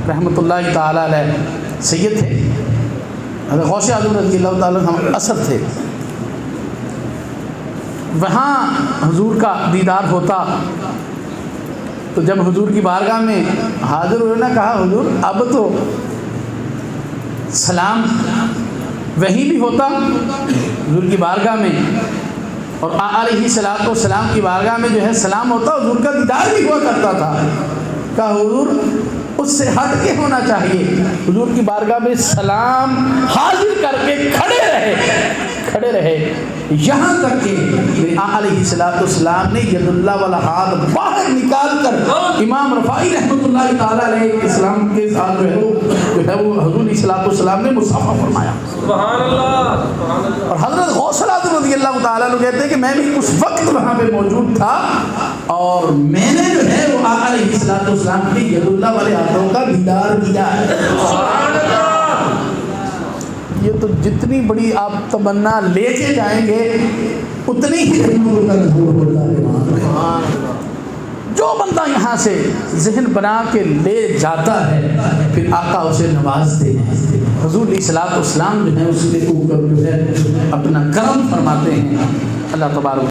رحمۃ اللہ تعالی علیہ سید تھے، حضرت غوث اعظم رضی اللہ تعالیٰ عنہ اثر تھے، وہاں حضور کا دیدار ہوتا تو جب حضور کی بارگاہ میں حاضر ہوئے نا، کہا حضور اب تو سلام وہی بھی ہوتا حضور کی بارگاہ میں، اور علیہ الصلوۃ والسلام کی بارگاہ میں جو ہے سلام ہوتا، حضور کا دیدار بھی ہوا کرتا تھا۔ کہا حضور اس سے ہٹ کے ہونا چاہیے، حضور کی بارگاہ میں سلام حاضر کر کے کھڑے رہے یہاں تک کہ علیہ الصلوۃ والسلام نے ید اللہ والا ہاتھ باہر نکال کر امام رفاعی رحمۃ اللہ تعالی علیہ السلام کے ساتھ جو ہے وہ حضور علیہ الصلوۃ والسلام نے مصافحہ فرمایا۔ سبحان اللہ۔ اور حضرت غوث اعظم رضی اللہ تعالیٰ عنہ کہتے ہیں کہ میں بھی اس وقت وہاں پہ موجود تھا اور میں نے جو ہے وہ علیہ الصلوۃ والسلام کی ید اللہ والے ہاتھوں کا دیدار کیا ہے۔ سبحان اللہ۔ یہ تو جتنی بڑی آپ تمنا لے کے جائیں گے اتنی ہی جو بندہ یہاں سے ذہن بنا کے لے جاتا ہے پھر آقا اسے نوازتے ہیں۔ حضور علیہ الصلوۃ والسلام جو ہے اس کے اوپر جو ہے اپنا کرم فرماتے ہیں۔ اللہ تبارک